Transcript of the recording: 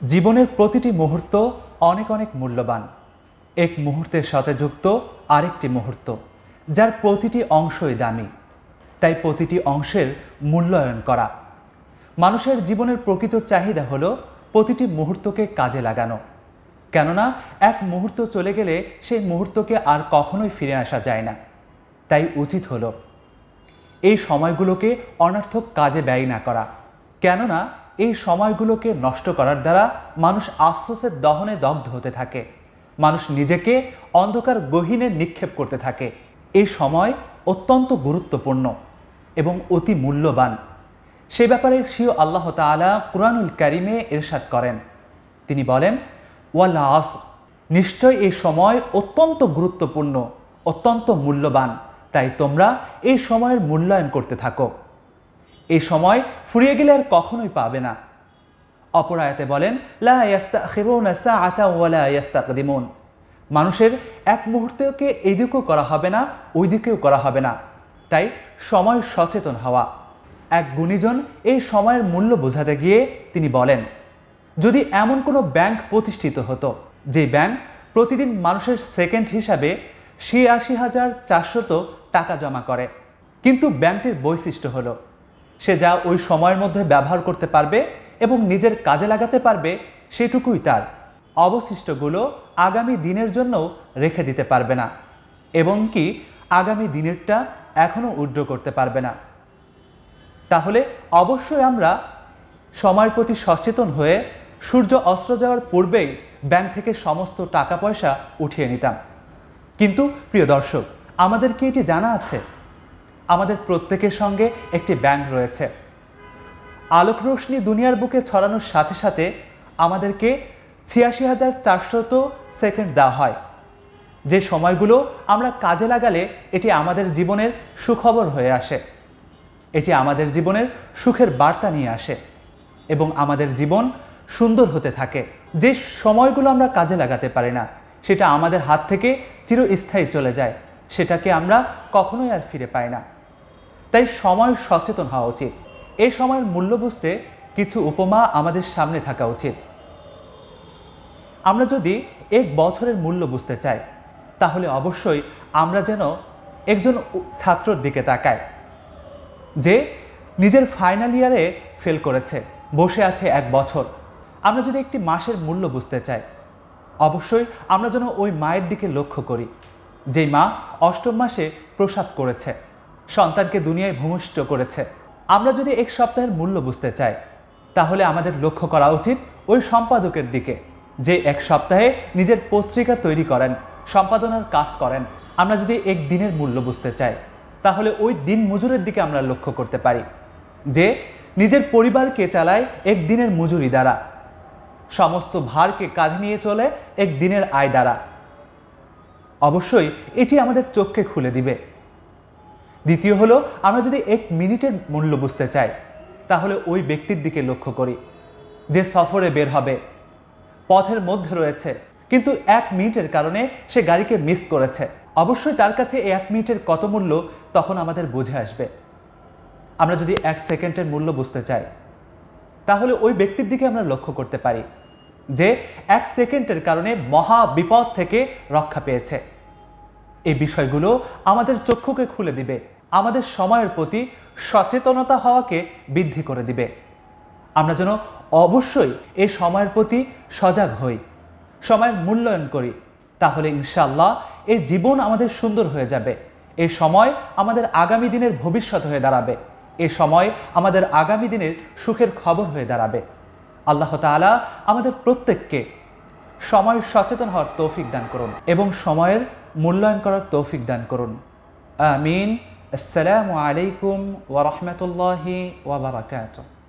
জীবনের প্রতিটি মুহূর্ত অনেক অনেক মূল্যবান। এক মুহূর্তের সাথে যুক্ত আরেকটি মুহূর্ত, যার প্রতিটি অংশই দামি। তাই প্রতিটি অংশের মূল্যায়ন করা। মানুষের জীবনের প্রকৃত চাহিদা হলো প্রতিটি মুহূর্তকে কাজে লাগানো। কেননা এক মুহূর্ত চলে গেলে সেই মুহূর্তকে আর কখনোই ফিরে আসা যায় না। তাই উচিত হলো এই সময়গুলোকে অনর্থক কাজে ব্যয় না করা। কেননা এই সময়গুলোকে নষ্ট করার দ্বারা মানুষ আফসোসের দহনে দগ্ধ হতে থাকে, মানুষ নিজেকে অন্ধকার গহীনে নিক্ষেপ করতে থাকে। এই সময় অত্যন্ত গুরুত্বপূর্ণ এবং অতি মূল্যবান। সে ব্যাপারে স্বীয় আল্লাহ তাআলা কুরআনুল কারীমে ইরশাদ করেন। তিনি বলেন, ওয়াল আসর, নিশ্চয় এই সময় অত্যন্ত গুরুত্বপূর্ণ, অত্যন্ত মূল্যবান। তাই তোমরা এই সময়ের মূল্যায়ন করতে থাকো। এই সময় ফুরিয়ে গেলে আর কখনোই পাবে না। অপর আয়াতে বলেন, লা ইস্তাখিরুনা সাআতা ওয়া লা ইস্তাকদিমুন, মানুষের এক মুহূর্তকে এইদিকেও করা হবে না, ওই দিকেও করা হবে না। তাই সময় সচেতন হওয়া। এক গুণীজন এই সময়ের মূল্য বোঝাতে গিয়ে তিনি বলেন, যদি এমন কোনো ব্যাংক প্রতিষ্ঠিত হতো যে ব্যাংক প্রতিদিন মানুষের সেকেন্ড হিসাবে ৮৬,৪০০ টাকা জমা করে, কিন্তু ব্যাংকটির বৈশিষ্ট্য হলো সে যা ওই সময়ের মধ্যে ব্যবহার করতে পারবে এবং নিজের কাজে লাগাতে পারবে সেটুকুই তার, অবশিষ্টগুলো আগামী দিনের জন্য রেখে দিতে পারবে না এবং কি আগামী দিনেরটা এখনও উইথড্র করতে পারবে না। তাহলে অবশ্যই আমরা সময়ের প্রতি সচেতন হয়ে সূর্য অস্ত যাওয়ার পূর্বেই ব্যাংক থেকে সমস্ত টাকা পয়সা উঠিয়ে নিতাম। কিন্তু প্রিয় দর্শক, আমাদের কি এটি জানা আছে? আমাদের প্রত্যেকের সঙ্গে একটি ব্যাংক রয়েছে। আলোক রোশনি দুনিয়ার বুকে ছড়ানোর সাথে সাথে আমাদেরকে ৮৬,৪০০ সেকেন্ড দেওয়া হয়। যে সময়গুলো আমরা কাজে লাগালে এটি আমাদের জীবনের সুখবর হয়ে আসে, এটি আমাদের জীবনের সুখের বার্তা নিয়ে আসে এবং আমাদের জীবন সুন্দর হতে থাকে। যে সময়গুলো আমরা কাজে লাগাতে পারি না, সেটা আমাদের হাত থেকে চিরস্থায়ী চলে যায়, সেটাকে আমরা কখনোই আর ফিরে পাই না। তাই সময় সচেতন হওয়া উচিত। এই সময়ের মূল্য বুঝতে কিছু উপমা আমাদের সামনে থাকা উচিত। আমরা যদি এক বছরের মূল্য বুঝতে চাই, তাহলে অবশ্যই আমরা যেন একজন ছাত্রর দিকে তাকাই যে নিজের ফাইনাল ইয়ারে ফেল করেছে, বসে আছে এক বছর। আমরা যদি একটি মাসের মূল্য বুঝতে চাই, অবশ্যই আমরা যেন ওই মায়ের দিকে লক্ষ্য করি যেই মা অষ্টম মাসে প্রসব করেছে, সন্তানকে দুনিয়ায় ভূমিষ্ঠ করেছে। আমরা যদি এক সপ্তাহের মূল্য বুঝতে চাই, তাহলে আমাদের লক্ষ্য করা উচিত ওই সম্পাদকের দিকে যে এক সপ্তাহে নিজের পত্রিকা তৈরি করেন, সম্পাদনার কাজ করেন। আমরা যদি এক দিনের মূল্য বুঝতে চাই, তাহলে ওই দিন মজুরের দিকে আমরা লক্ষ্য করতে পারি যে নিজের পরিবারকে চালায় এক দিনের মজুরি দ্বারা, সমস্ত ভারকে কাঁধে নিয়ে চলে এক দিনের আয় দ্বারা। অবশ্যই এটি আমাদের চোখকে খুলে দিবে। দ্বিতীয় হলো, আমরা যদি এক মিনিটের মূল্য বুঝতে চাই, তাহলে ওই ব্যক্তির দিকে লক্ষ্য করি যে সফরে বের হবে, পথের মধ্যে রয়েছে, কিন্তু ১ মিনিটের কারণে সে গাড়িকে মিস করেছে। অবশ্যই তার কাছে এই ১ মিনিটের কত মূল্য তখন আমাদের বুঝে আসবে। আমরা যদি ১ সেকেন্ডের মূল্য বুঝতে চাই, তাহলে ওই ব্যক্তির দিকে আমরা লক্ষ্য করতে পারি যে ১ সেকেন্ডের কারণে মহা বিপদ থেকে রক্ষা পেয়েছে। এই বিষয়গুলো আমাদের চক্ষুকে খুলে দিবে, আমাদের সময়ের প্রতি সচেতনতা হওয়াকে বৃদ্ধি করে দিবে। আমরা যেন অবশ্যই এই সময়ের প্রতি সজাগ হই, সময়ের মূল্যায়ন করি। তাহলে ইনশাআল্লাহ এই জীবন আমাদের সুন্দর হয়ে যাবে। এই সময় আমাদের আগামী দিনের ভবিষ্যৎ হয়ে দাঁড়াবে। এই সময় আমাদের আগামী দিনের সুখের খবর হয়ে দাঁড়াবে। আল্লাহ তাআলা আমাদের প্রত্যেককে সময় সচেতন হওয়ার তৌফিক দান করুন এবং সময়ের মূল্যায়ন করার তৌফিক দান করুন। আমিন। আসসালামু আলাইকুম ওয়া রাহমাতুল্লাহি ওয়া বারাকাতুহু।